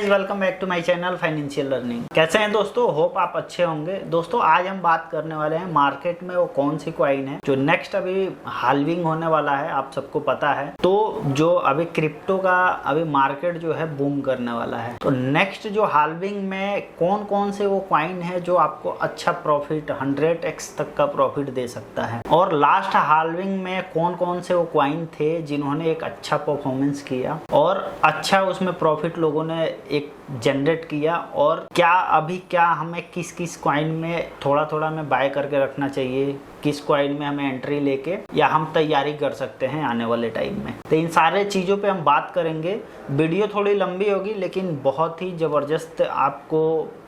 Guys, welcome back to my channel financial learning. कैसे हैं दोस्तों? होप आप अच्छे होंगे। दोस्तों आज हम बात करने वाले हैं मार्केट में वो कौन सी कॉइन है जो नेक्स्ट अभी हाल्विंग होने वाला है, आप सबको पता है। तो जो अभी क्रिप्टो का अभी मार्केट जो है बूम करने वाला है, तो नेक्स्ट जो हाल्विंग में कौन कौन से वो कॉइन है जो आपको अच्छा प्रॉफिट 100x तक का प्रॉफिट दे सकता है, और लास्ट हाल्विंग में कौन कौन से वो कॉइन थे जिन्होंने एक अच्छा परफॉर्मेंस किया और अच्छा उसमें प्रॉफिट लोगों ने एक जनरेट किया, और क्या हमें किस किस कॉइन में थोड़ा थोड़ा में बाय करके रखना चाहिए, किस कॉइन में हमें एंट्री लेके या हम तैयारी कर सकते हैं आने वाले टाइम में। तो इन सारे चीज़ों पे हम बात करेंगे। वीडियो थोड़ी लंबी होगी लेकिन बहुत ही ज़बरदस्त आपको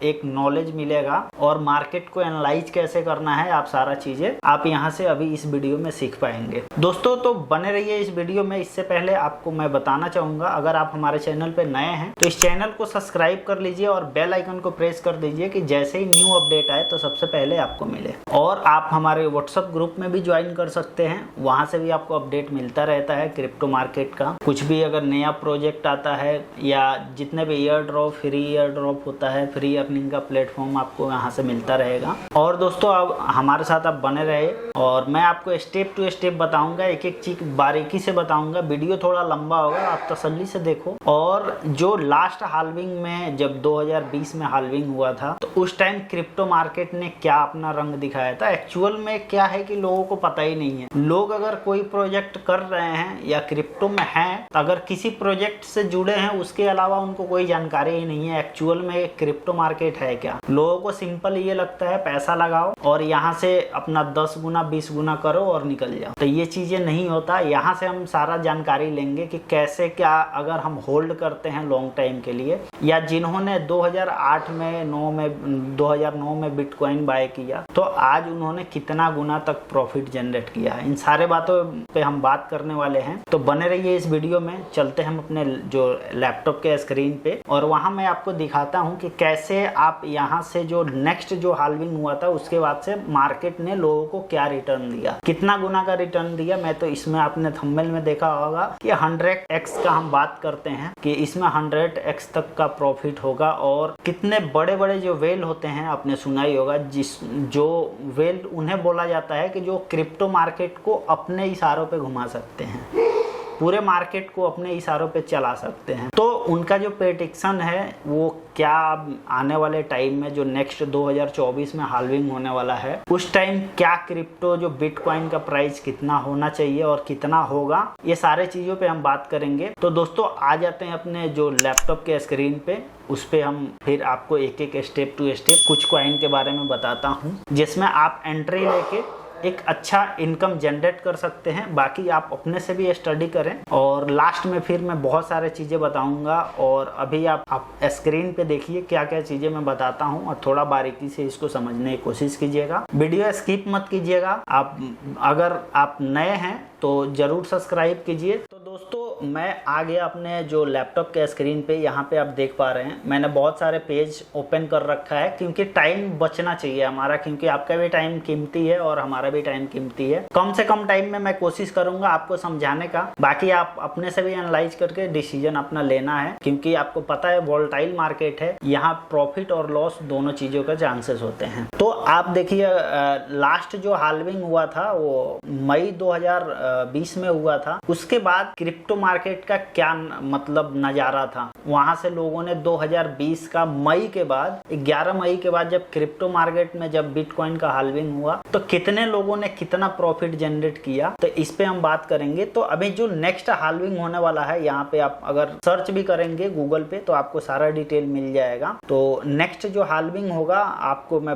एक नॉलेज मिलेगा, और मार्केट को एनालाइज कैसे करना है आप सारा चीज़ें आप यहाँ से अभी इस वीडियो में सीख पाएंगे। दोस्तों तो बने रहिए इस वीडियो में। इससे पहले आपको मैं बताना चाहूँगा, अगर आप हमारे चैनल पर नए हैं तो इस चैनल को सब्सक्राइब कर लीजिए और बेल आइकन को प्रेस कर दीजिए कि जैसे ही न्यू अपडेट आए तो सबसे पहले आपको मिले। और आप हमारे व्हाट्सएप ग्रुप में भी ज्वाइन कर सकते हैं, वहां से भी आपको अपडेट मिलता रहता है क्रिप्टो मार्केट का। कुछ भी अगर नया प्रोजेक्ट आता है या जितने भी year drop, free year drop होता है, फ्री अर्निंग का प्लेटफॉर्म आपको यहाँ से मिलता रहेगा। और दोस्तों अब हमारे साथ आप बने रहे और मैं आपको स्टेप टू स्टेप बताऊंगा, एक एक चीज बारीकी से बताऊंगा। वीडियो थोड़ा लंबा होगा, आप तसल्ली से देखो। और जो लास्ट हाल्विंग में जब 2020 में हाल्विंग हुआ था तो उस टाइम क्रिप्टो मार्केट ने क्या अपना रंग दिखाया था, एक्चुअल में क्या है कि लोगों को पता ही नहीं है। लोग अगर कोई प्रोजेक्ट कर रहे हैं या क्रिप्टो में हैं, अगर किसी प्रोजेक्ट से जुड़े हैं उसके अलावा उनको कोई जानकारी ही नहीं है एक्चुअल में क्रिप्टो मार्केट है क्या। लोगों को सिंपल ये लगता है पैसा लगाओ और यहाँ से अपना 10 गुना 20 गुना करो और निकल जाओ। तो ये चीजें नहीं होता। यहाँ से हम सारा जानकारी लेंगे कि कैसे क्या अगर हम होल्ड करते हैं लॉन्ग टाइम के लिए, या जिन्होंने 2008 में 2009 में बिटकॉइन बाय किया तो आज उन्होंने कितना गुना तक प्रॉफिट जनरेट किया है। इन सारे बातों पे हम बात करने वाले हैं, तो बने रहिए इस वीडियो में। चलते हम अपने जो लैपटॉप के स्क्रीन पे, और वहां मैं आपको दिखाता हूं कि कैसे आप यहां से जो नेक्स्ट जो हाल्विंग हुआ था उसके बाद से मार्केट ने लोगों को क्या रिटर्न दिया, कितना गुना का रिटर्न दिया। मैं तो इसमें आपने थंबनेल में देखा होगा कि 100x का हम बात करते हैं कि इसमें 100x तक का प्रॉफिट होगा। और कितने बड़े बड़े जो वेल होते हैं आपने सुना ही होगा, जो वेल उन्हें बोला जाता है कि जो क्रिप्टो मार्केट को अपने इशारों पे घुमा सकते हैं, पूरे मार्केट को अपने इशारों पे चला सकते हैं। तो उनका जो प्रेडिक्शन है वो क्या आने वाले टाइम में जो नेक्स्ट 2024 में हाल्विंग होने वाला है उस टाइम क्या क्रिप्टो जो बिटकॉइन का प्राइस कितना होना चाहिए और कितना होगा, ये सारे चीजों पे हम बात करेंगे। तो दोस्तों आ जाते हैं अपने जो लैपटॉप के स्क्रीन पे, उस पे हम फिर आपको एक एक स्टेप टू स्टेप कुछ कॉइन के बारे में बताता हूँ जिसमें आप एंट्री लेके एक अच्छा इनकम जनरेट कर सकते हैं। बाकी आप अपने से भी स्टडी करें और लास्ट में फिर मैं बहुत सारे चीज़ें बताऊंगा। और अभी आप स्क्रीन पे देखिए क्या क्या चीज़ें मैं बताता हूं, और थोड़ा बारीकी से इसको समझने की कोशिश कीजिएगा। वीडियो स्किप मत कीजिएगा। अगर आप नए हैं तो जरूर सब्सक्राइब कीजिए। तो दोस्तों मैं आ गया अपने जो लैपटॉप के स्क्रीन पे। यहाँ पे आप देख पा रहे हैं मैंने बहुत सारे पेज ओपन कर रखा है, क्योंकि टाइम बचना चाहिए हमारा, क्योंकि आपका भी टाइम कीमती है और हमारा भी टाइम कीमती है। कम से कम टाइम में मैं कोशिश करूंगा आपको समझाने का। बाकी आप अपने से भी एनालाइज करके डिसीजन अपना लेना है, क्योंकि आपको पता है वोलेटाइल मार्केट है, यहाँ प्रॉफिट और लॉस दोनों चीजों का चांसेस होते हैं। तो आप देखिए लास्ट जो हाल्विंग हुआ था वो मई 2020 में हुआ था। उसके बाद क्रिप्टो मार्केट का क्या मतलब नजारा था, वहां से लोगों ने 2020 का मई के बाद 11 मई के बाद जब क्रिप्टो मार्केट में जब बिटकॉइन का हाल्विंग हुआ तो कितने लोगों ने कितना प्रॉफिट जनरेट किया, तो इस पे हम बात करेंगे। तो अभी जो नेक्स्ट हाल्विंग होने वाला है, यहाँ पे आप अगर सर्च भी करेंगे गूगल पे तो आपको सारा डिटेल मिल जाएगा। तो नेक्स्ट जो हाल्विंग होगा आपको मैं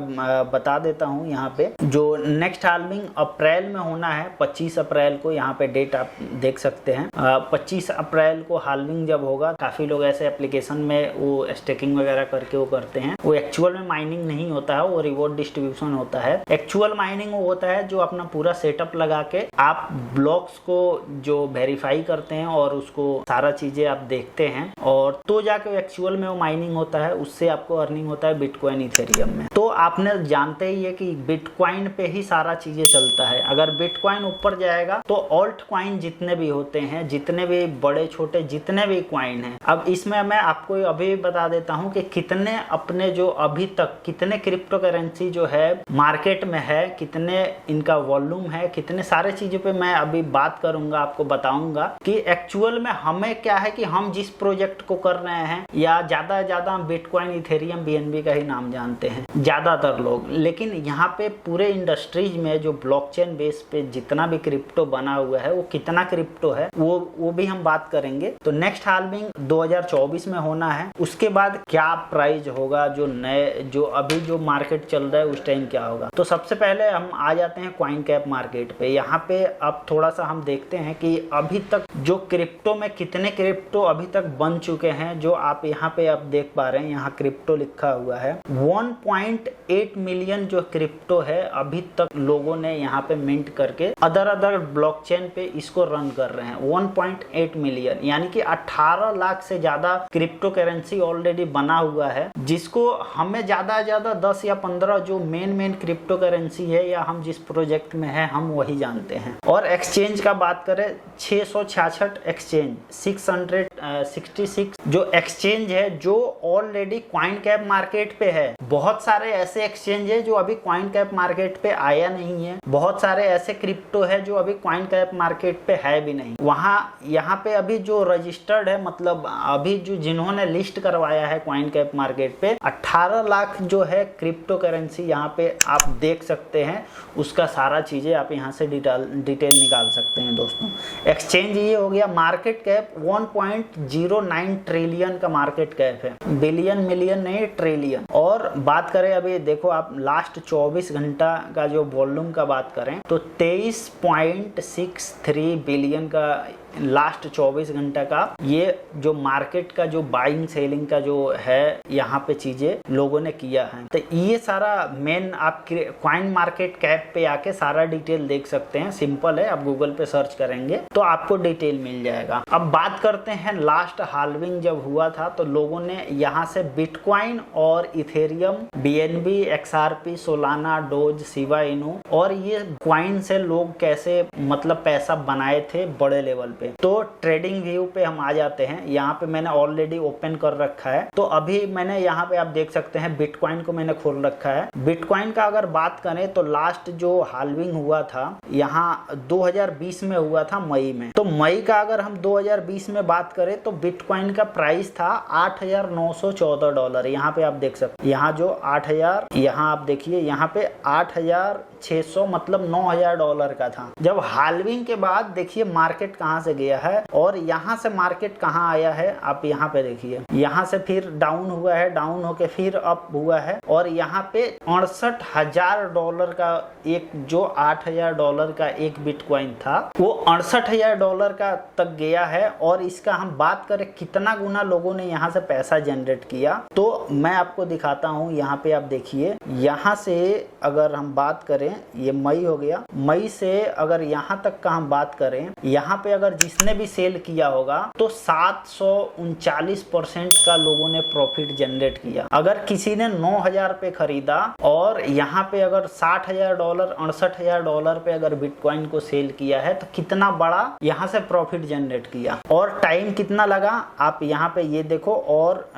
बता देता हूँ। यहाँ पे जो नेक्स्ट हाल्विंग अप्रैल में होना है, 25 अप्रैल को, यहाँ पे डेट आप देख सकते हैं। 25 अप्रैल को हाल्विंग जब होगा, काफी लोग ऐसे एप्लीकेशन में वो स्टेकिंग वगैरह करके वो करते हैं, वो एक्चुअल में माइनिंग नहीं होता है, वो रिवॉर्ड डिस्ट्रीब्यूशन होता है। एक्चुअल माइनिंग वो होता है जो अपना पूरा सेटअप लगा के आप ब्लॉक्स को जो वेरीफाई करते हैं और उसको सारा चीजें आप देखते हैं, और तो जाके एक्चुअल में वो माइनिंग होता है, उससे आपको अर्निंग होता है बिटकॉइन इथेरियम में। तो आपने जानते ही है कि बिटकॉइन पे ही सारा चीजें चलता है। अगर बिटकॉइन ऊपर जाएगा तो ऑल्ट कॉइन जितने भी होते हैं, जितने भी भी बड़े छोटे जितने भी कॉइन हैं। अब इसमें मैं आपको अभी बता देता हूं कि कितने अपने जो अभी तक कितने क्रिप्टो करेंसी जो है मार्केट में है, कितने इनका वॉल्यूम है, कितने सारे चीजों पे मैं अभी बात करूंगा, आपको बताऊंगा कि एक्चुअल में हमें क्या है कि हम जिस प्रोजेक्ट को कर रहे हैं, या ज्यादा से ज्यादा हम बिटकॉइन, इथेरियम, BNB का ही नाम जानते हैं ज्यादातर लोग, लेकिन यहाँ पे पूरे इंडस्ट्रीज में जो ब्लॉकचेन बेस पे जितना भी क्रिप्टो बना हुआ है, वो कितना क्रिप्टो है वो भी हम बात करेंगे। तो नेक्स्ट हाल्विंग 2024 में होना है, उसके बाद क्या प्राइस होगा, जो नए जो अभी जो मार्केट चल रहा है उस टाइम क्या होगा। तो सबसे पहले हम आ जाते हैं कॉइन कैप मार्केट पे। यहाँ पे अब थोड़ा सा हम देखते हैं कि अभी तक जो क्रिप्टो में कितने क्रिप्टो अभी तक बन चुके हैं। जो आप यहाँ पे आप देख पा रहे हैं, यहाँ क्रिप्टो लिखा हुआ है 1.8 मिलियन जो क्रिप्टो है अभी तक लोगों ने यहाँ पे मिंट करके अदर ब्लॉकचेन पे इसको रन कर रहे हैं। 1.8 मिलियन यानी कि 18 लाख से ज्यादा क्रिप्टो करेंसी ऑलरेडी बना हुआ है, जिसको हमें ज्यादा से ज्यादा 10 या 15 जो मेन क्रिप्टो करेंसी है या हम जिस प्रोजेक्ट में है हम वही जानते हैं। और एक्सचेंज का बात करें 666 एक्सचेंज, 666 जो एक्सचेंज है जो ऑलरेडी कॉइन कैप मार्केट पे है। बहुत सारे ऐसे एक्सचेंज है जो अभी कॉइन कैप मार्केट पे आया नहीं है, बहुत सारे ऐसे क्रिप्टो है जो अभी कॉइन कैप मार्केट पे है भी नहीं। वहाँ यहाँ पे अभी जो रजिस्टर्ड है, मतलब अभी जो जिन्होंने लिस्ट करवाया है कॉइन कैप मार्केट पे, 18 लाख जो है क्रिप्टो करेंसी यहाँ पे आप देख सकते हैं। उसका सारा चीजें आप यहाँ से डिटेल निकाल सकते हैं दोस्तों। एक्सचेंज ये हो गया। मार्केट कैप 1.09 ट्रिलियन का मार्केट कैप है, बिलियन मिलियन नहीं, ट्रिलियन। और बात करें अभी देखो आप लास्ट 24 घंटा का जो वॉल्यूम का बात करें तो 23.63 बिलियन का लास्ट 24 घंटा का ये जो मार्केट का जो बाइंग सेलिंग का जो है यहाँ पे चीजें लोगों ने किया है। तो ये सारा मेन आप कॉइन मार्केट कैप पे आके सारा डिटेल देख सकते हैं। सिंपल है, आप गूगल पे सर्च करेंगे तो आपको डिटेल मिल जाएगा। अब बात करते हैं लास्ट हाल्विंग जब हुआ था तो लोगों ने यहाँ से बिटकॉइन और Ethereum, BNB, XRP, Solana, dose, Shiba Inu और ये कॉइन से लोग कैसे मतलब पैसा बनाए थे बड़े लेवल पे। तो ट्रेडिंग व्यू पे हम आ जाते हैं। यहाँ पे मैंने ऑलरेडी ओपन कर रखा है। तो अभी मैंने यहाँ पे आप देख सकते हैं बिटकॉइन को मैंने खोल रखा है। बिटकॉइन का अगर बात करें तो लास्ट जो हाल्विंग हुआ था यहाँ 2020 में हुआ था, मई में। तो मई का अगर हम 2020 में बात करें तो बिटकॉइन का प्राइस था $8,914। यहाँ पे आप देख सकते हैं, यहाँ जो 8,000, यहाँ आप देखिए यहाँ पे 8,600 मतलब $9,000 का था। जब हाल्विंग के बाद देखिए मार्केट कहाँ से गया है और यहाँ से मार्केट कहाँ आया है, आप यहाँ पे देखिए। यहाँ से फिर डाउन हुआ है, डाउन होके फिर अप हुआ है और यहाँ पे $68,000 का एक जो $8,000 का एक बिटकॉइन था वो $68,000 का तक गया है। और इसका हम बात करें कितना गुना लोगों ने यहाँ से पैसा जनरेट किया तो मैं आपको दिखाता हूँ। यहाँ पे आप देखिए, यहाँ से अगर हम बात करें, ये मई हो गया, मई से अगर यहाँ तक का हम बात करें, यहाँ पे अगर जिसने भी सेल किया होगा तो 739% का लोगों ने प्रॉफिट जनरेट किया। अगर किसी ने 9,000 पे खरीदा और यहाँ पे अगर $60,000, $68,000 पे अगर बिटकॉइन को सेल किया है तो कितना बड़ा यहाँ से प्रॉफिट जनरेट किया। और टाइम कितना लगा आप यहाँ पे ये देखो। और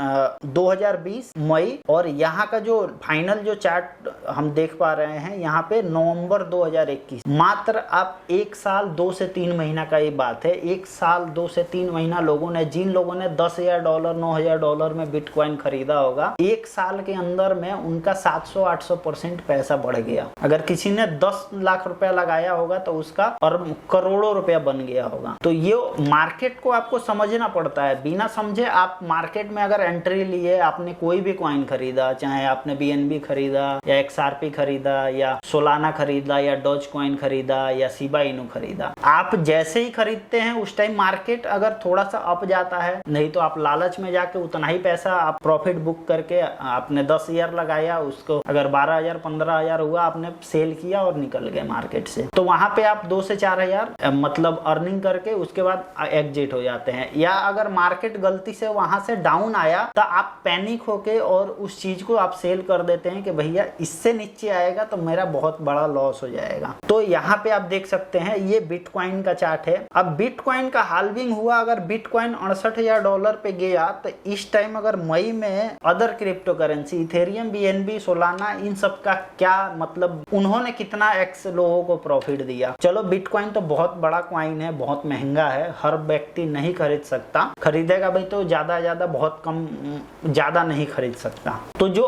2020 मई और यहाँ का जो फाइनल जो चार्ट हम देख पा रहे हैं यहाँ पे नवंबर 2021, मात्र आप 1 साल 2 से 3 महीना का ये बात है। 1 साल 2 से 3 महीना लोगों ने, जिन लोगों ने $10,000 $9,000 में बिटकॉइन खरीदा होगा, 1 साल के अंदर में उनका 700-800% पैसा बढ़ गया। अगर किसी ने 10 लाख रुपया लगाया होगा तो उसका और करोड़ों रुपया बन गया होगा। तो ये मार्केट को आपको समझना पड़ता है। बिना समझे आप मार्केट में अगर एंट्री लिए, आपने कोई भी कॉइन खरीदा, चाहे आपने BNB खरीदा या XRP खरीदा या सोलाना खरीदा या डॉज कॉइन खरीदा या शिबा इनू खरीदा, आप जैसे ही खरीदते हैं उस टाइम मार्केट अगर थोड़ा सा अप जाता है, नहीं तो आप लालच में जाके उतना ही पैसा आप प्रॉफिट बुक करके आपने 10,000 लगाया, उसको अगर 12,000 15,000 हुआ आपने सेल किया और निकल गए मार्केट से। तो वहां पे आप 2 से 4,000 मतलब अर्निंग करके उसके बाद एग्जिट हो जाते हैं। या अगर मार्केट गलती से वहां से डाउन आया तो आप पैनिक होके और उस चीज को आप सेल कर देते हैं कि भैया इससे नीचे आएगा तो मेरा बहुत बड़ा लॉस हो जाएगा। तो यहाँ पे आप देख सकते हैं ये बिटकॉइन का चार्ट है। अब बिटकॉइन बिटकॉइन का हाल्विंग हुआ, अगर बिटकॉइन $68,000 पे गया तो इस टाइम अगर मई में other crypto currency Ethereum, BNB, Solana, इन सब का क्या मतलब उन्होंने कितना एक्स लोगों को प्रॉफिट दिया। चलो बिटकॉइन तो बहुत बड़ा कॉइन है, बहुत महंगा है, हर व्यक्ति नहीं खरीद सकता, खरीदेगा भाई तो ज्यादा बहुत कम, ज्यादा नहीं खरीद सकता। तो जो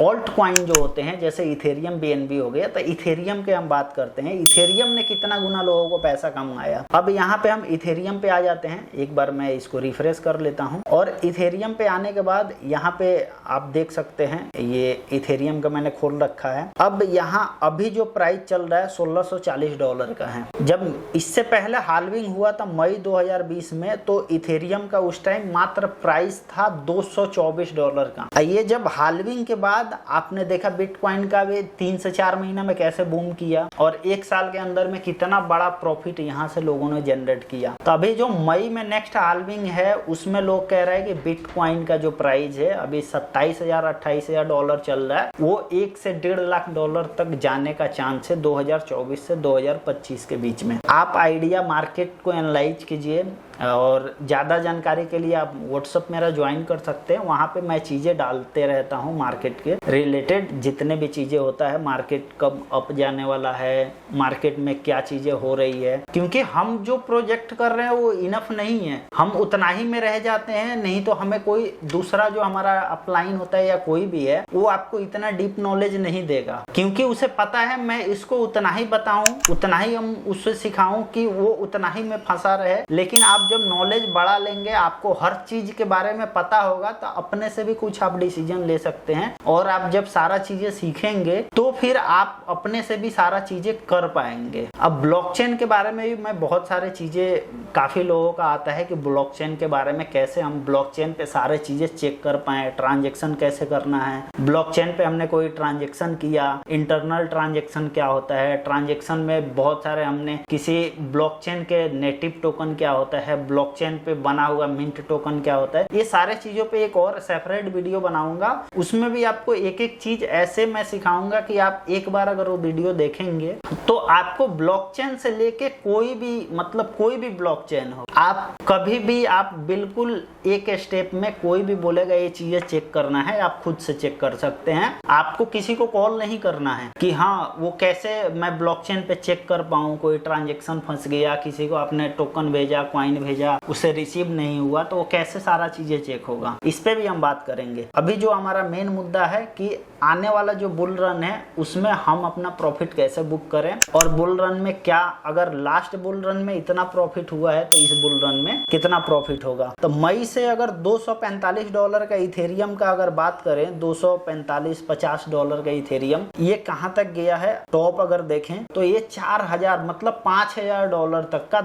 ऑल्ट कॉइन जो होते हैं जैसे इथेरियम, BNB हो गया, तो इथेरियम के हम बात करते हैं। इथेरियम ने कितना गुना लोगों को पैसा कमाया। अब यहाँ पे हम इथेरियम पे आ जाते हैं, एक बार मैं इसको रिफ्रेश कर लेता हूँ। और इथेरियम पे आने के बाद यहाँ पे आप देख सकते हैं ये इथेरियम का मैंने खोल रखा है। अब यहाँ अभी जो प्राइस चल रहा है $1640 का है। जब इससे पहले हाल्विंग हुआ था मई 2020 में, तो इथेरियम का उस टाइम मात्र प्राइस था $224 का। ये जब हाल्विंग के बाद आपने देखा बिटकॉइन का भी 3 से 4 महीना में कैसे बूम किया और 1 साल के अंदर में कितना बड़ा प्रॉफिट यहाँ से लोगों ने जनरेट किया। तो अभी जो मई में नेक्स्ट हाल्विंग है उसमें लोग कह रहे हैं कि बिटकॉइन का जो प्राइस है अभी $27,000-28,000 चल रहा है, वो 1 से $1.5 लाख तक जाने का चांस है 2024 से 2025 के बीच में। आप आइडिया मार्केट को एनालाइज कीजिए और ज़्यादा जानकारी के लिए आप व्हाट्सअप मेरा ज्वाइन कर सकते हैं। वहाँ पे मैं चीज़ें डालते रहता हूँ मार्केट के रिलेटेड, जितने भी चीज़ें होता है, मार्केट कब अप जाने वाला है, मार्केट में क्या चीज़ें हो रही है। क्योंकि हम जो प्रोजेक्ट कर रहे हैं वो इनफ नहीं है, हम उतना ही में रह जाते हैं, नहीं तो हमें कोई दूसरा जो हमारा अपलाइन होता है या कोई भी है वो आपको इतना डीप नॉलेज नहीं देगा, क्योंकि उसे पता है मैं इसको उतना ही बताऊँ, उतना ही हम उससे सिखाऊँ कि वो उतना ही में फंसा रहे। लेकिन आप जब नॉलेज बढ़ा लेंगे, आपको हर चीज के बारे में पता होगा, तो अपने से भी कुछ आप डिसीजन ले सकते हैं। और आप जब सारा चीजें सीखेंगे तो फिर आप अपने से भी सारा चीजें कर पाएंगे। अब ब्लॉकचेन के बारे में भी मैं बहुत सारे चीजें, काफी लोगों का आता है कि ब्लॉकचेन के बारे में कैसे हम ब्लॉकचेन पे सारे चीजें चेक कर पाए, ट्रांजेक्शन कैसे करना है, ब्लॉकचेन पे हमने कोई ट्रांजेक्शन किया, इंटरनल ट्रांजेक्शन क्या होता है, ट्रांजेक्शन में बहुत सारे हमने किसी ब्लॉकचेन के नेटिव टोकन क्या होता है, ब्लॉकचेन पे बना हुआ मिंट टोकन क्या होता है, ये सारे चीजों पे एक और सेपरेट वीडियो बनाऊंगा। उसमें भी आपको एक एक चीज ऐसे मैं सिखाऊंगा कि आप एक बार अगर वो वीडियो देखेंगे तो आपको ब्लॉकचेन से लेके कोई भी, मतलब कोई भी ब्लॉकचेन हो, आप कभी भी, आप बिल्कुल एक स्टेप में कोई भी बोलेगा ये चीजें चेक करना है, आप खुद से चेक कर सकते हैं। आपको किसी को कॉल नहीं करना है कि हाँ वो कैसे मैं ब्लॉकचेन पे चेक कर पाऊँ, कोई ट्रांजेक्शन फंस गया, किसी को आपने टोकन भेजा, कॉइन भेजा, उसे रिसीव नहीं हुआ, तो वो कैसे सारा चीजें चेक होगा, इस पे भी हम बात करेंगे। अभी जो हमारा मेन मुद्दा है कि आने वाला जो बुल रन है उसमें हम अपना प्रॉफिट कैसे बुक करें, और बुल रन में क्या, अगर लास्ट बुल रन में इतना प्रॉफिट हुआ है तो इस बुल रन में कितना प्रॉफिट होगा। तो मई से अगर $245 का इथेरियम का अगर बात करें, $245-50 का इथेरियम, ये कहां तक गया है, टॉप अगर देखें तो ये 4000 मतलब $5000 तक का,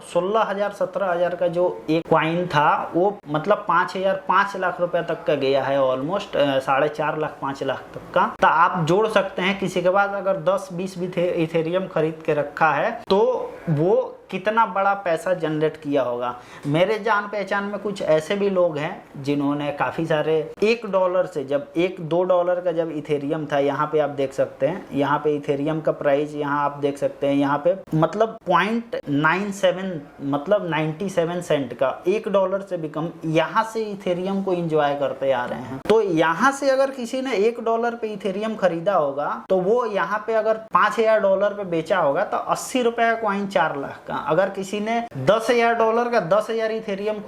16,000 17,000 का जो एक कॉइन था वो मतलब 5 लाख रुपए तक का गया है, ऑलमोस्ट 4.5 लाख 5 लाख तक का। तो आप जोड़ सकते हैं किसी के पास अगर 10-20 भी इथेरियम खरीद के रखा है तो वो कितना बड़ा पैसा जनरेट किया होगा। मेरे जान पहचान में कुछ ऐसे भी लोग हैं जिन्होंने काफी सारे $1 से, जब $1-2 का जब इथेरियम था, यहाँ पे आप देख सकते हैं, यहाँ पे इथेरियम का प्राइस यहाँ आप देख सकते हैं, यहाँ पे मतलब 0.97 मतलब 97 सेंट का, $1 से भी कम, यहाँ से इथेरियम को एंजॉय करते आ रहे हैं। तो यहाँ से अगर किसी ने $1 पे इथेरियम खरीदा होगा तो वो यहाँ पे अगर $5000 पे बेचा होगा तो 80 रुपए का कॉइन 4 लाख का। अगर किसी ने $10,000 का 10,000 इथेरियम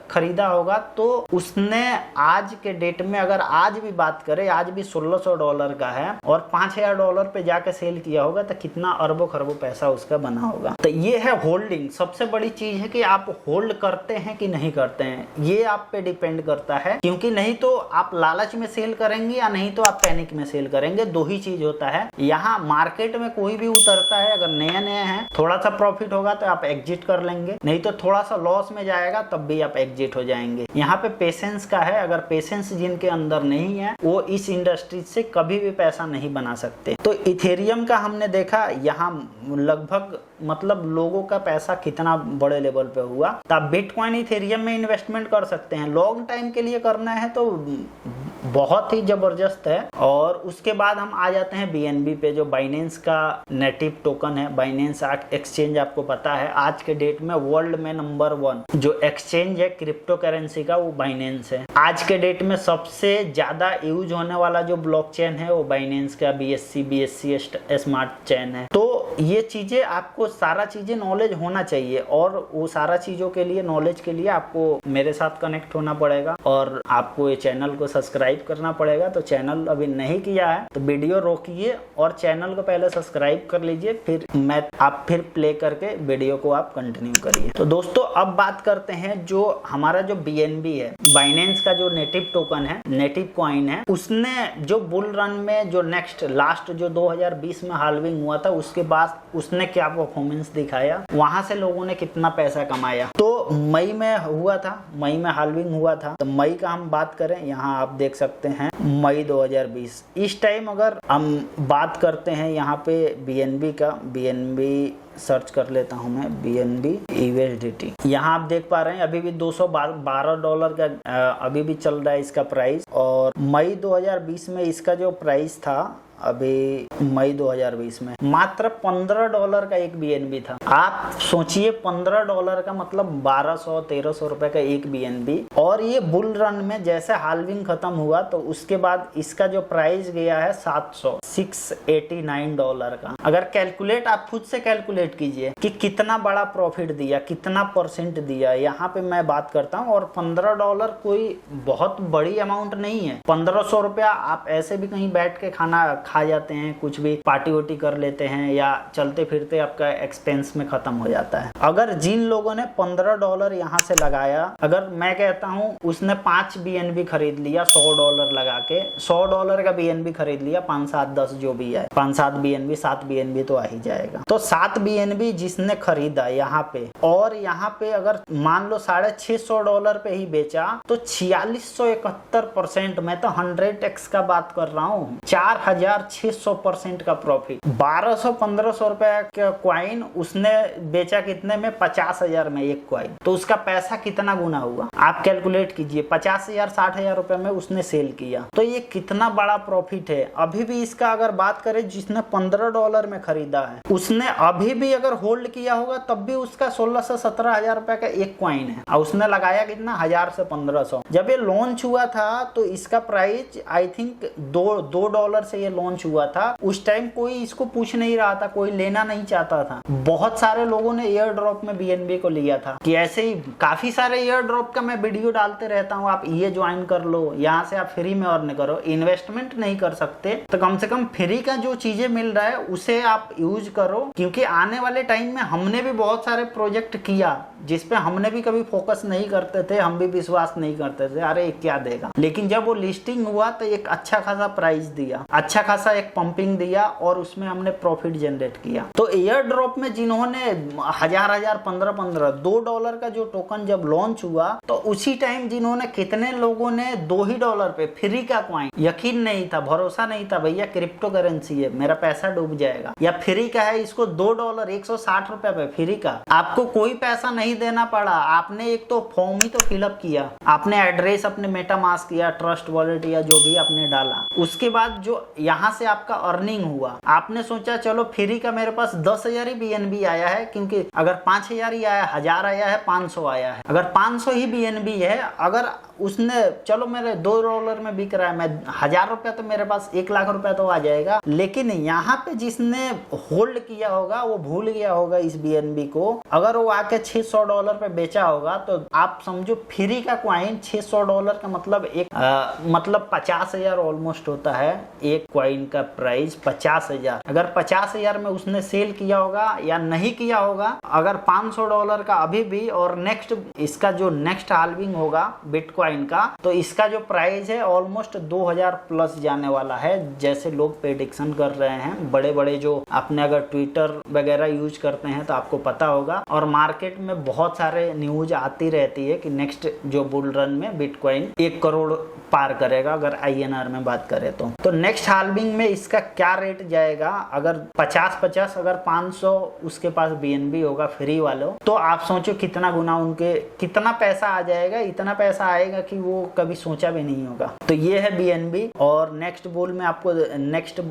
खरीदा होगा तो उसने आज के डेट में, अगर आज भी बात करें, आज भी $1600 का है और $5000 पे जाके सेल किया होगा तो कितना अरबों खरबों पैसा उसका बना होगा। तो ये है होल्डिंग। सबसे बड़ी चीज है कि आप होल्ड करते हैं कि नहीं करते हैं, ये आप पे डिपेंड करता है, क्योंकि नहीं तो आप लालच में सेल करेंगे या नहीं तो आप पैनिक में सेल करेंगे, दो ही चीज होता है। यहाँ मार्केट में कोई भी उतरता है, अगर नया नया है थोड़ा सा प्रॉफिट होगा तो आप एग्जिट कर लेंगे, नहीं तो थोड़ा सा लॉस में जाएगा तब भी आप एग्जिट हो जाएंगे। यहाँ पे पेशेंस का है, अगर पेशेंस जिनके अंदर नहीं है वो इस इंडस्ट्री से कभी भी पैसा नहीं बना सकते। तो इथेरियम का हमने देखा यहाँ लगभग मतलब लोगों का पैसा कितना बड़े लेवल पे हुआ। तो आप बिटकॉइन इथेरियम में इन्वेस्टमेंट कर सकते हैं, लॉन्ग टाइम के लिए करना है तो बहुत ही जबरदस्त है। और उसके बाद हम आ जाते हैं BNB पे, जो बाइनेंस का नेटिव टोकन है। बाइनेंस एक्सचेंज आपको पता है आज के डेट में वर्ल्ड में नंबर 1 जो एक्सचेंज है क्रिप्टो करेंसी का, वो बाइनेंस है। आज के डेट में सबसे ज्यादा यूज होने वाला जो ब्लॉकचेन है वो बाइनेंस का BSC स्मार्ट चेन है। तो ये चीजें आपको सारा चीजें नॉलेज होना चाहिए, और वो सारा चीजों के लिए नॉलेज के लिए आपको मेरे साथ कनेक्ट होना पड़ेगा और आपको ये चैनल को सब्सक्राइब करना पड़ेगा। तो चैनल अभी नहीं किया है तो वीडियो रोकिए और चैनल को पहले सब्सक्राइब कर लीजिए, फिर आप फिर प्ले करके वीडियो को आप कंटिन्यू करिए। तो दोस्तों अब बात करते हैं जो हमारा जो BNB है, बाइनेंस का जो नेटिव टोकन है, नेटिव कॉइन है, उसने जो बुल रन में जो लास्ट जो 2020 में हाल्विंग हुआ था, उसके बाद उसने क्या परफॉर्मेंस दिखाया, वहां से लोगों ने कितना पैसा कमाया। तो मई में हुआ था, मई में हाल्विंग हुआ था। तो मई का हम बात करें, यहाँ आप देख सकते हैं मई 2020। इस टाइम अगर हम बात करते हैं यहाँ पे BNB का, BNB सर्च कर लेता हूं मैं, BNB USDT। यहाँ आप देख पा रहे हैं अभी भी $212 का अभी भी चल रहा है इसका प्राइस। और मई 2020 में इसका जो प्राइस था, अभी मई 2020 में मात्र $15 का एक BNB था। आप सोचिए $15 का मतलब 1200-1300 रुपए का एक BNB। और ये बुल रन में जैसे हाल्विंग खत्म हुआ तो उसके बाद इसका जो प्राइस गया है $689 का। अगर कैलकुलेट आप खुद से कैलकुलेट कीजिए कि कितना बड़ा प्रॉफिट दिया, कितना परसेंट दिया, यहाँ पे मैं बात करता हूँ। और $15 कोई बहुत बड़ी अमाउंट नहीं है। 1500 रुपया आप ऐसे भी कहीं बैठ के खाना खा जाते हैं, कुछ भी पार्टी वोटी कर लेते हैं, या चलते फिरते आपका एक्सपेंस में खत्म हो जाता है। अगर जिन लोगों ने $15 यहाँ से लगाया, अगर मैं कहता हूँ उसने 5 BNB खरीद लिया $100 लगा के, $100 का BNB खरीद लिया, 5, 7, 10 जो भी है, 5, 7 BNB, 7 BNB तो आ ही जाएगा। तो 7 BNB जिसने खरीदा यहाँ पे, और यहाँ पे अगर मान लो $650 पे ही बेचा, तो 4671%, मैं तो 100x का बात कर रहा हूँ, 4600% का प्रॉफिट। 1200-1500 रुपए का क्वाइन उसने बेचा कितने में? 50,000 में एक क्वाइन। तो उसका पैसा कितना गुना हुआ आप कैलकुलेट कीजिए। 50,000-60,000 रुपए में उसने सेल किया, तो ये कितना बड़ा प्रॉफिट है। अभी भी इसका अगर बात करें, जिसने $15 में खरीदा है, उसने अभी भी अगर होल्ड किया होगा तब भी उसका 16 से 17,000 रुपए का एक क्वाइन है, और उसने लगाया कितना? 1000 से 1500। जब ये लॉन्च हुआ था तो इसका प्राइस आई थिंक $2 से ये लॉन्च हुआ था। उस टाइम कोई इसको पूछ नहीं रहा था, कोई लेना नहीं चाहता था। बहुत सारे लोगों ने एयर ड्रॉप में BNB को लिया था, कि ऐसे ही काफी सारे एयर ड्रॉप का मैं वीडियो डालते रहता हूँ, आप ये ज्वाइन कर लो, यहाँ से आप फ्री में अर्न करो। इन्वेस्टमेंट नहीं कर सकते तो कम से कम फ्री का जो चीजें मिल रहा है उसे आप यूज करो, क्योंकि आने वाले टाइम में हमने भी बहुत सारे प्रोजेक्ट किया जिसपे हमने भी कभी फोकस नहीं करते थे, हम भी विश्वास नहीं करते थे, अरे क्या देगा। लेकिन जब वो लिस्टिंग हुआ तो एक अच्छा खासा प्राइस दिया, अच्छा खासा एक पंपिंग दिया, और उसमें हमने प्रॉफिट जनरेट किया। तो एयर ड्रॉप में जिन्होंने 1000, 15, $2 का जो टोकन जब लॉन्च हुआ, तो उसी टाइम जिन्होंने, कितने लोगों ने $2 पे फ्री का क्वाइन, यकीन नहीं था, भरोसा नहीं था, भैया क्रिप्टो करेंसी है, मेरा पैसा डूब जाएगा, या फ्री का है, इसको $2 160 रुपए पे फ्री का। आपको कोई पैसा नहीं देना पड़ा, आपने एक तो फॉर्म ही तो फिलअप किया, आपने एड्रेस अपने मेटामास्क या ट्रस्ट वॉलेट या जो भी आपने डाला, उसके बाद जो यहाँ से आपका अर्निंग हुआ, आपने सोचा चलो फ्री का मेरे पास 10,000 ही BNB आया है, क्योंकि अगर 5,000 ही आया, 1000 आया है, 500 आया है, अगर 500 ही BNB है, अगर उसने चलो मेरे $2 में बिक रहा है, मैं 1000 रुपया तो मेरे पास 1 लाख रुपया तो आ जाएगा। लेकिन यहाँ पे जिसने होल्ड किया होगा वो भूल गया होगा इस BNB को, अगर वो आके $600 पे बेचा होगा, तो आप समझो फ्री का क्वाइन $600 का मतलब मतलब 50,000 ऑलमोस्ट होता है एक क्वाइन का प्राइस, 50,000। अगर 50,000 में उसने सेल किया होगा या नहीं किया होगा, अगर $500 का अभी भी, और नेक्स्ट इसका जो नेक्स्ट हाल्विंग होगा बिटकॉइन का, तो इसका जो प्राइस है ऑलमोस्ट 2000 प्लस जाने वाला है, जैसे लोग प्रेडिक्शन कर रहे हैं। बड़े बड़े जो आपने अगर ट्विटर वगैरह यूज करते हैं तो आपको पता होगा, और मार्केट में बहुत सारे न्यूज आती रहती है कि नेक्स्ट जो बुल रन में बिटकॉइन 1 करोड़ पार करेगा अगर INR में बात करें तो नेक्स्ट हाल्विंग में इसका क्या रेट जाएगा, अगर 50 अगर 500 उसके पास BNB होगा फ्री वालों, तो आप सोचो कितना गुना उनके कितना पैसा आ जाएगा। इतना पैसा आएगा कि वो कभी सोचा भी नहीं होगा। तो ये है BNB। और नेक्स्ट बुल में आपको नेक्स्ट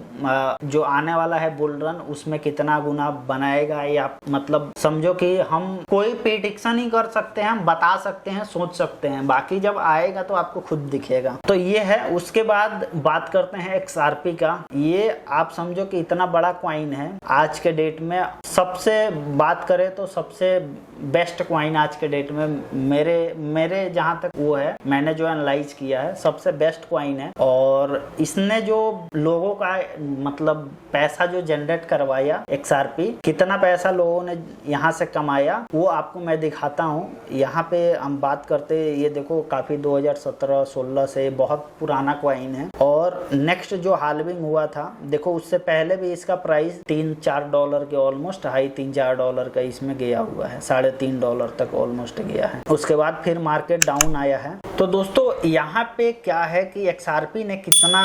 जो आने वाला है बुल रन, उसमें कितना गुना बनाएगा ये आप मतलब समझो कि हम कोई प्रेडिक्शन ही कर सकते हैं, हम बता सकते हैं, सोच सकते हैं, बाकी जब आएगा तो आपको खुद दिखेगा। तो ये है। उसके बाद बात करते हैं XRP का। ये आप समझो कि इतना बड़ा क्वाइन है आज के डेट में, सबसे बात करें तो सबसे बेस्ट क्वाइन आज के डेट में मेरे जहां तक वो है, मैंने जो एनालाइज किया है, सबसे बेस्ट क्वाइन है। और इसने जो लोगों का मतलब पैसा जो जनरेट करवाया XRP, कितना पैसा लोगों ने यहाँ से कमाया वो आपको मैं दिखाता हूँ। यहाँ पे हम बात करते, ये देखो काफी 2017-16 से बहुत पुराना क्वाइन है। और नेक्स्ट जो हाल्विंग हुआ था, देखो उससे पहले भी इसका प्राइस $3-4 के ऑलमोस्ट हाई $3-4 का इसमें गया हुआ है, $3.5 तक ऑलमोस्ट गया है। उसके बाद फिर मार्केट डाउन आया है। तो दोस्तों यहाँ पे क्या है कि XRP ने कितना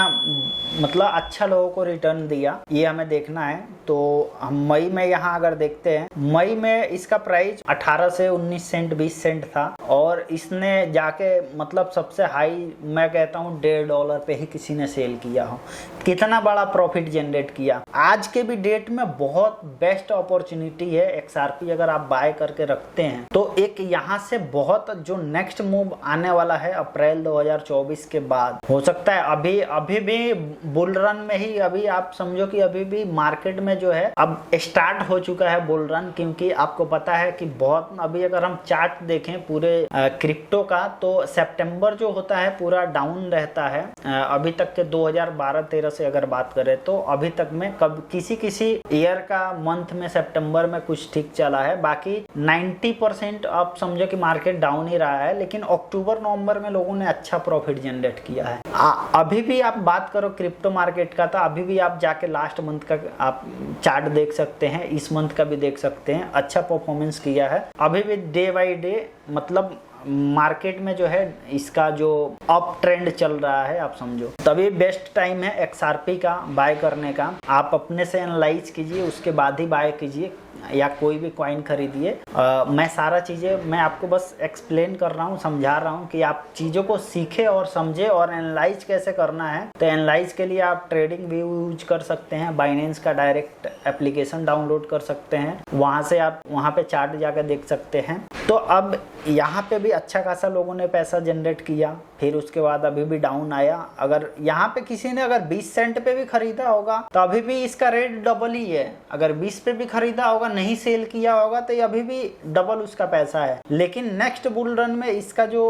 मतलब अच्छा लोगों को रिटर्न दिया, ये हमें देखना है। तो हम मई में यहाँ अगर देखते हैं, मई में इसका प्राइस 18 से 19 सेंट 20 सेंट था, और इसने जाके मतलब सबसे हाई मैं कहता हूँ $1.5 पे ही किसी ने सेल किया हो। कितना बड़ा प्रॉफिट जनरेट किया। आज के भी डेट में बहुत बेस्ट अपॉर्चुनिटी है XRP, अगर आप बाय करके रखते हैं तो एक यहाँ से बहुत जो नेक्स्ट मूव आने वाला है अप्रैल 2024 के बाद हो सकता है। अभी भी बुल रन में ही, अभी आप समझो कि अभी भी मार्केट में जो है अब स्टार्ट हो चुका है बुल रन, क्योंकि आपको पता है कि बहुत अभी अगर हम चार्ट देखें पूरे क्रिप्टो का, तो सितंबर जो होता है पूरा डाउन रहता है। अभी तक के 2012-13 से अगर बात करें तो अभी तक में किसी ईयर का मंथ में सितंबर में कुछ ठीक चला है, बाकी 90% आप समझो कि मार्केट डाउन ही रहा है। लेकिन अक्टूबर नवंबर में लोगों ने अच्छा प्रॉफिट जनरेट किया है। अभी भी आप बात करो क्रिप्टो मार्केट का, तो अभी भी आप जाके लास्ट मंथ का आप चार्ट देख सकते हैं, इस मंथ का भी देख सकते हैं, अच्छा परफॉर्मेंस किया है। अभी भी डे बाय डे मतलब मार्केट में जो है इसका जो अप ट्रेंड चल रहा है, आप समझो। तभी बेस्ट टाइम है XRP का बाय करने का। आप अपने से एनालाइज कीजिए, उसके बाद ही बाय कीजिए या कोई भी कॉइन खरीदिए। मैं सारा चीज़ें मैं आपको बस एक्सप्लेन कर रहा हूँ, समझा रहा हूँ कि आप चीज़ों को सीखे और समझे और एनालाइज कैसे करना है। तो एनालाइज के लिए आप ट्रेडिंग व्यू यूज कर सकते हैं, बाइनेंस का डायरेक्ट एप्लीकेशन डाउनलोड कर सकते हैं, वहाँ से आप वहाँ पे चार्ट जाकर देख सकते हैं। तो अब यहाँ पे भी अच्छा खासा लोगों ने पैसा जनरेट किया, फिर उसके बाद अभी भी डाउन आया। अगर यहाँ पे किसी ने अगर 20 सेंट पे भी खरीदा होगा तो अभी भी इसका रेट डबल ही है। अगर 20 पे भी खरीदा होगा, नहीं सेल किया होगा, तो अभी भी डबल उसका पैसा है। लेकिन नेक्स्ट बुल रन में इसका जो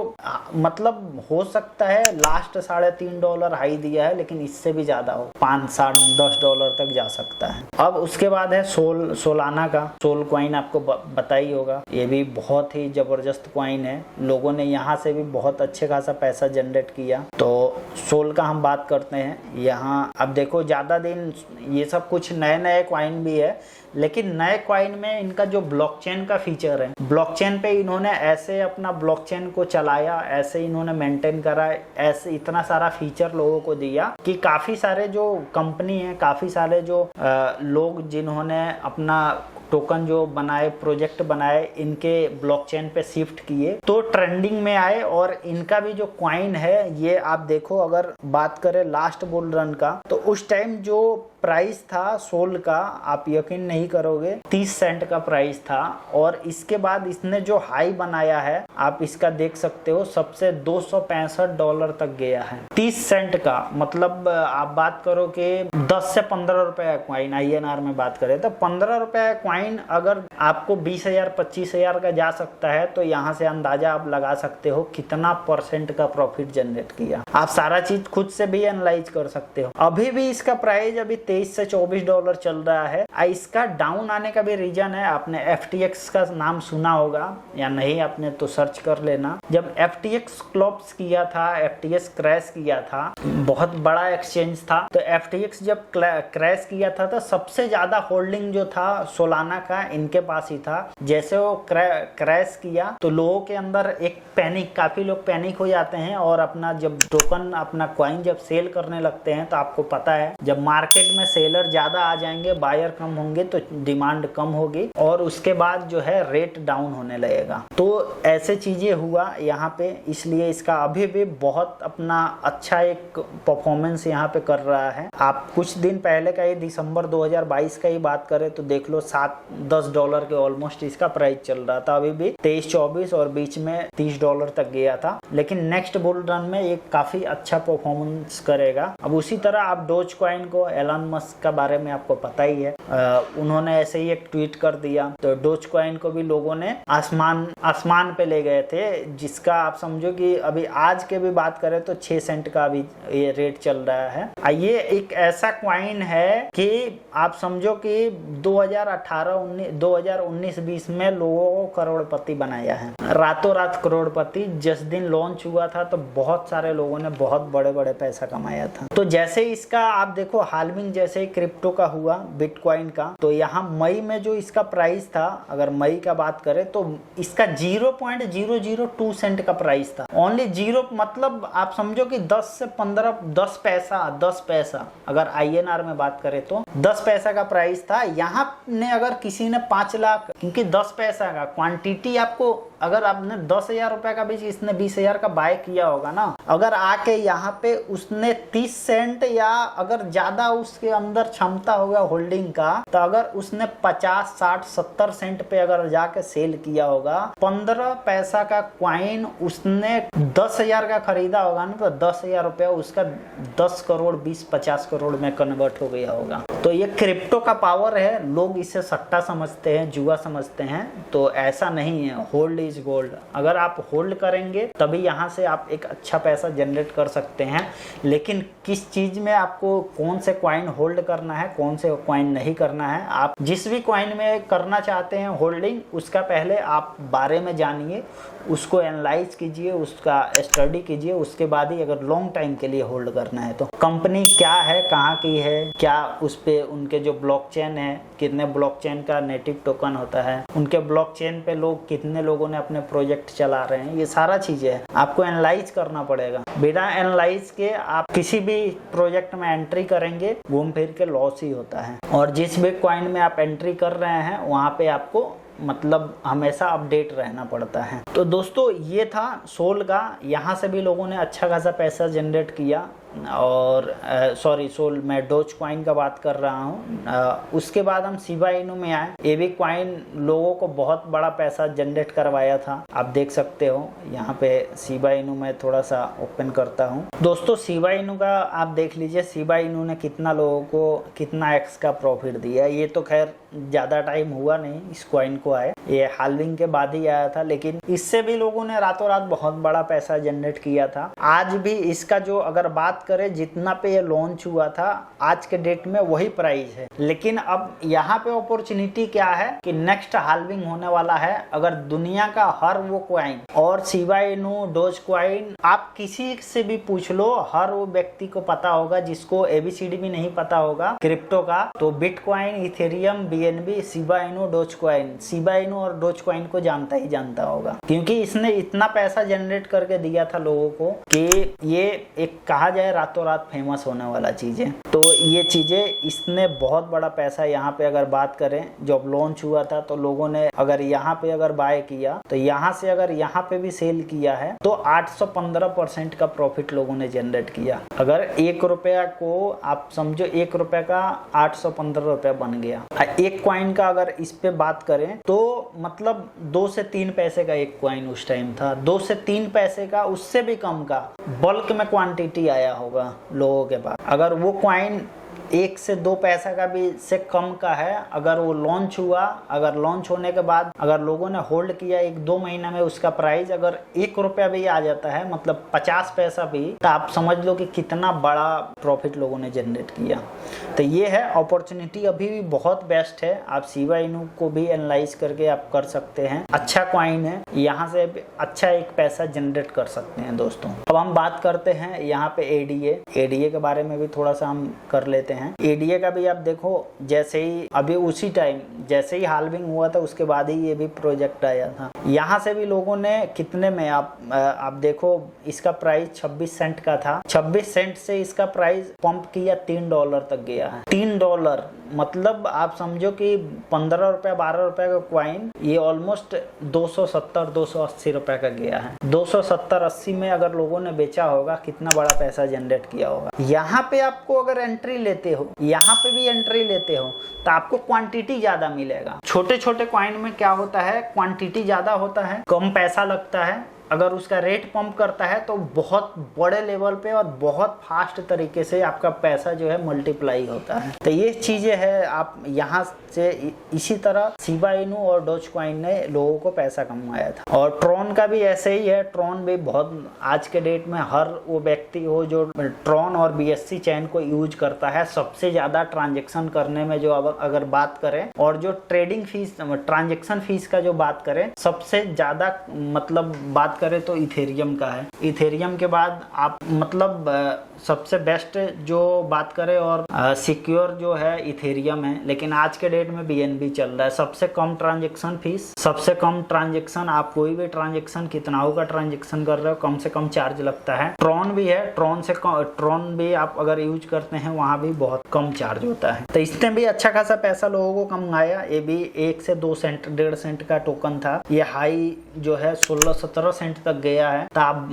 मतलब हो सकता है लास्ट $3.5 हाई दिया है, लेकिन इससे भी ज्यादा हो, $5-10 तक जा सकता है। अब उसके बाद है सोलाना का। सोल क्वाइन आपको पता ही होगा, ये भी बहुत ही जबरदस्त क्वाइन है। लोगों ने यहाँ से भी बहुत अच्छे खासा पैसा जनरेट किया। तो सोल का हम बात करते हैं यहाँ। अब देखो ज्यादा दिन ये सब कुछ नए क्वाइन भी है, लेकिन नए क्वाइन में इनका जो ब्लॉकचेन का फीचर है, ब्लॉकचेन पे इन्होंने ऐसे अपना ब्लॉकचेन को चलाया, ऐसे इन्होंने मेंटेन करा, ऐसे इतना सारा फीचर लोगों को दिया कि काफी सारे जो कंपनी है, काफी सारे जो लोग जिन्होंने अपना टोकन जो बनाए, प्रोजेक्ट बनाए, इनके ब्लॉकचेन पे शिफ्ट किए तो ट्रेंडिंग में आए। और इनका भी जो क्वाइन है, ये आप देखो अगर बात करें लास्ट बुल रन का, तो उस टाइम जो प्राइस था सोल का, आप यकीन नहीं करोगे 30 सेंट का प्राइस था। और इसके बाद इसने जो हाई बनाया है, आप इसका देख सकते हो, सबसे $265 तक गया है। 30 सेंट का मतलब आप बात करो कि 10 से 15 रुपए क्वाइन INR में बात करें तो 15 रुपए क्वाइन अगर आपको 20,000-25,000 का जा सकता है, तो यहाँ से अंदाजा आप लगा सकते हो कितना % का प्रॉफिट जनरेट किया। आप सारा चीज खुद से भी एनालाइज कर सकते हो। अभी भी इसका प्राइस अभी 23 से 24 डॉलर चल रहा है। इसका डाउन आने का भी रीजन है, आपने FTX का नाम सुना होगा या नहीं, आपने तो सर्च कर लेना। जब FTX क्लोप्स किया था, FTX क्रैश किया था, बहुत बड़ा एक्सचेंज था, तो FTX जब क्रैश किया था तो सबसे ज्यादा होल्डिंग जो था सोलाना का इनके पास ही था। जैसे वो क्रैश किया तो लोगों के अंदर एक पैनिक, काफी लोग पैनिक हो जाते हैं और अपना जब टोकन, अपना कॉइन जब सेल करने लगते हैं तो आपको पता है जब मार्केट में सेलर ज्यादा आ जाएंगे, बायर कम होंगे तो डिमांड कम होगी और उसके बाद जो है रेट डाउन होने लगेगा। तो ऐसे चीजें हुआ यहाँ पे, इसलिए इसका अभी भी बहुत अपना अच्छा एक परफॉर्मेंस यहाँ पे कर रहा है। आप कुछ दिन पहले का ही दिसंबर 2022 का ही बात करें तो देख लो 7-10 डॉलर के ऑलमोस्ट इसका प्राइस चल रहा था, अभी भी 23-24 और बीच में 30 डॉलर तक गया था। लेकिन नेक्स्ट बुल रन में ये काफी अच्छा परफॉर्मेंस करेगा। अब उसी तरह आप डोज कॉइन को, एलन मस्क का बारे में आपको पता ही है, उन्होंने ऐसे ही एक ट्वीट कर दिया तो डोज कॉइन को भी लोगों ने आसमान पे ले गए थे, जिसका आप समझो कि अभी आज के भी बात करें तो 6 सेंट का अभी ये रेट चल रहा है। ये एक ऐसा कॉइन है कि आप समझो कि 2019-20 में लोगों को करोड़पति बनाया है, रातों रात करोड़पति। जिस दिन लॉन्च हुआ था तो बहुत सारे लोगों ने बहुत बड़े बड़े पैसा कमाया था। तो जैसे इसका आप देखो हाल्विंग जैसे ही क्रिप्टो का हुआ, बिटकॉइन का, तो यहाँ मई में जो इसका प्राइस था, अगर मई का बात करें तो इसका 0.002 सेंट का प्राइस था। ओनली 0 मतलब आप समझो कि 10 पैसा अगर INR में बात करें तो 10 पैसा का प्राइस था। यहाँ ने अगर किसी ने 5 लाख, क्योंकि 10 पैसा का क्वांटिटी आपको, अगर आपने 10,000 रुपए का भी इसने 20,000 का बाय किया होगा ना, अगर आके यहाँ पे उसने 30 सेंट या अगर ज्यादा उसके अंदर क्षमता होगा होल्डिंग का, तो अगर उसने 50, 60, 70 सेंट पे अगर जाके सेल किया होगा, 15 पैसा का क्वाइन उसने 10,000 का खरीदा होगा ना, तो 10,000 रुपया उसका 10 करोड़ 20-50 करोड़ में कन्वर्ट हो गया होगा। तो ये क्रिप्टो का पावर है। लोग इसे सट्टा समझते हैं, जुआ समझते हैं, तो ऐसा नहीं है। Hold is gold. अगर आप होल्ड करेंगे तभी यहाँ से आप एक अच्छा पैसा जनरेट कर सकते हैं। लेकिन किस चीज में आपको कौन से कॉइन होल्ड करना है, कौन से कॉइन नहीं करना है, आप जिस भी कॉइन में करना चाहते हैं होल्डिंग, उसका पहले आप बारे में जानिए, उसको एनालाइज कीजिए, उसका स्टडी कीजिए, उसके बाद ही अगर लॉन्ग टाइम के लिए होल्ड करना है तो कंपनी क्या है, कहाँ की है, क्या उस पे उनके जो ब्लॉकचेन है, कितने ब्लॉकचेन का नेटिव टोकन होता है, उनके ब्लॉकचेन पे लोग कितने लोगों ने अपने प्रोजेक्ट चला रहे हैं, ये सारा चीजें है आपको एनालाइज करना पड़ेगा। बिना एनालाइज के आप किसी भी प्रोजेक्ट में एंट्री करेंगे घूम फिर के लॉस ही होता है। और जिस भी कॉइन में आप एंट्री कर रहे हैं वहां पे आपको मतलब हमेशा अपडेट रहना पड़ता है। तो दोस्तों ये था सोल का, यहाँ से भी लोगों ने अच्छा खासा पैसा जनरेट किया। और सोल, मैं डोज कॉइन का बात कर रहा हूँ। उसके बाद हम शिबा इनू में आए। ये भी कॉइन लोगों को बहुत बड़ा पैसा जनरेट करवाया था। आप देख सकते हो यहाँ पे शिबा इनू में थोड़ा सा ओपन करता हूँ। दोस्तों शिबा इनू का आप देख लीजिए, शिबा इनू ने कितना लोगों को कितना एक्स का प्रॉफिट दिया। ये तो खैर ज्यादा टाइम हुआ नहीं इस कॉइन को आए, ये हाल्विंग के बाद ही आया था, लेकिन इससे भी लोगों ने रातों रात बहुत बड़ा पैसा जनरेट किया था। आज भी इसका जो अगर बात करें जितना पे ये लॉन्च हुआ था आज के डेट में वही प्राइस है। लेकिन अब यहाँ पे अपॉर्चुनिटी क्या है कि नेक्स्ट हाल्विंग होने वाला है। अगर दुनिया का हर वो कॉइन और शिबा इनू, डोज कॉइन, आप किसी से भी पूछ लो, हर वो व्यक्ति को पता होगा जिसको ABCD भी नहीं पता होगा क्रिप्टो का, तो bitcoin, Ethereum, BNB, Shiba Inu, dose coin, Shiba Inu और डोज कॉइन को जानता ही जानता होगा, क्योंकि इसने इतना पैसा जनरेट करके दिया था लोगों को कि ये एक कहा जाए रातों रात फेमस होने वाला चीज है। तो ये चीजें इसने बहुत बड़ा पैसा यहाँ पे अगर बात करें, जब लॉन्च हुआ था तो लोगों ने अगर यहाँ पे अगर बाय किया तो यहाँ से अगर यहाँ पे भी सेल किया है तो 815% का प्रॉफिट लोगों ने जनरेट किया। अगर 1 रुपया को आप समझो 1 रुपया का 815 रुपया बन गया। एक कॉइन का अगर इस पे बात करें तो मतलब 2 से 3 पैसे का एक कॉइन उस टाइम था, 2 से 3 पैसे का, उससे भी कम का बल्क में क्वांटिटी आया होगा लोगों के पास। अगर वो कॉइन 1 से 2 पैसा का भी से कम का है। अगर वो लॉन्च हुआ, अगर लॉन्च होने के बाद अगर लोगों ने होल्ड किया 1-2 महीना में, उसका प्राइस अगर 1 रुपया भी आ जाता है, मतलब 50 पैसा भी, तो आप समझ लो कि कितना बड़ा प्रॉफिट लोगों ने जनरेट किया। तो ये है अपॉर्चुनिटी, अभी भी बहुत बेस्ट है। आप शिबा इनू को भी एनालाइज करके आप कर सकते हैं, अच्छा कॉइन है, यहाँ से अच्छा एक पैसा जनरेट कर सकते हैं दोस्तों। अब हम बात करते हैं यहाँ पे एडीए के बारे में भी थोड़ा सा हम कर लेते हैं। एडीए का भी आप देखो, जैसे ही अभी उसी टाइम जैसे ही हाल्विंग हुआ था उसके बाद ही ये भी प्रोजेक्ट आया था। यहाँ से भी लोगों ने कितने में आप देखो, इसका प्राइस 26 सेंट का था, 26 सेंट से इसका प्राइस पंप किया $3 तक गया है। $3 मतलब आप समझो कि 15 रुपया 12 रुपए का क्वाइन ये ऑलमोस्ट 270-280 रुपए का गया है। 270-80 में अगर लोगों ने बेचा होगा, कितना बड़ा पैसा जनरेट किया होगा। यहाँ पे आपको अगर एंट्री लेते हो, यहाँ पे भी एंट्री लेते हो, तो आपको क्वांटिटी ज्यादा मिलेगा। छोटे छोटे कॉइन में क्या होता है, क्वांटिटी ज्यादा होता है, कम पैसा लगता है। अगर उसका रेट पंप करता है तो बहुत बड़े लेवल पे और बहुत फास्ट तरीके से आपका पैसा जो है मल्टीप्लाई होता है। तो ये चीजें है, आप यहाँ से इसी तरह शिबा इनू और डोज कॉइन ने लोगों को पैसा कमाया था। और ट्रॉन का भी ऐसे ही है। ट्रॉन भी बहुत आज के डेट में हर वो व्यक्ति हो जो ट्रॉन और BSC चैन को यूज करता है, सबसे ज्यादा ट्रांजेक्शन करने में जो अगर बात करें, और जो ट्रेडिंग फीस ट्रांजेक्शन फीस का जो बात करें, सबसे ज्यादा मतलब बात करें तो इथेरियम का है। इथेरियम के बाद आप मतलब सबसे बेस्ट जो बात करें और सिक्योर जो है इथेरियम है। लेकिन आज के डेट में BNB चल रहा है। सबसे कम ट्रांजेक्शन फीस, सबसे कम ट्रांजेक्शन, आप कोई भी ट्रांजेक्शन कितनाओं का ट्रांजेक्शन कर रहे हो, कम से कम चार्ज लगता है। ट्रॉन भी है, ट्रॉन भी आप अगर यूज करते हैं वहां भी बहुत कम चार्ज होता है। तो इसने भी अच्छा खासा पैसा लोगों को कमाया। ये भी 1 से 2 सेंट 1.5 सेंट का टोकन था। ये हाई जो है 16-17 सेंट तक गया है। तो आप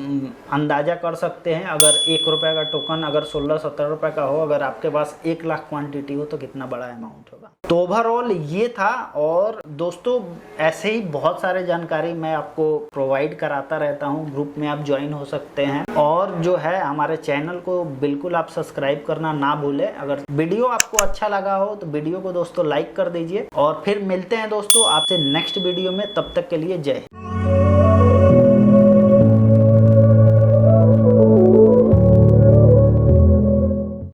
अंदाजा कर सकते हैं, अगर 1 रुपए का टोकन अगर 16-17 रुपए का हो, अगर आपके पास 1 लाख क्वांटिटी हो, तो कितना बड़ा अमाउंट होगा। तो ओवरऑल ये था। और दोस्तों ऐसे ही बहुत सारे जानकारी मैं आपको प्रोवाइड कराता रहता हूँ। ग्रुप में आप ज्वाइन हो सकते हैं। और जो है हमारे चैनल को बिल्कुल आप सब्सक्राइब करना ना भूलें। अगर वीडियो आपको अच्छा लगा हो तो वीडियो को दोस्तों लाइक कर दीजिए। और फिर मिलते हैं दोस्तों आपसे नेक्स्ट वीडियो में। तब तक के लिए जय हिंद।